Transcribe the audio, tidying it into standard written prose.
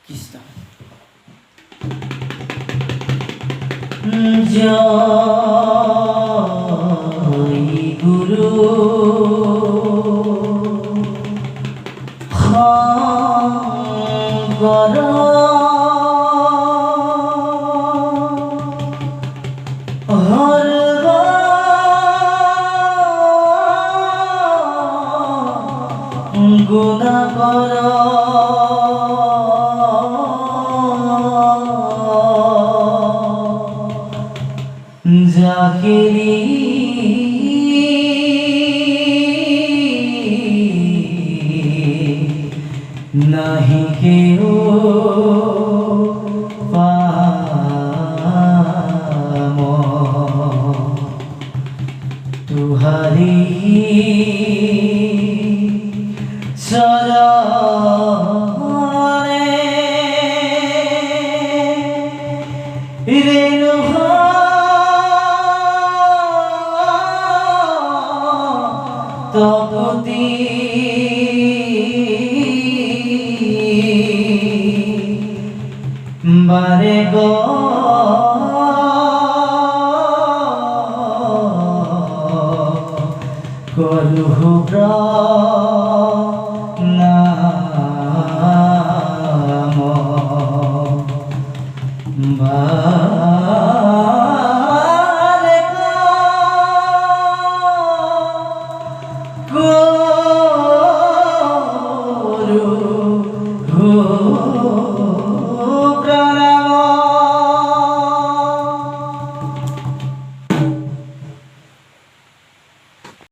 কৃষ্ণ জয় গুরু গর হর গুণা কর জাকিরি নাহি কেউ পাম তুহারি চরণে রেণু তপতি বারে গো করুহ প্রণাম বারে গো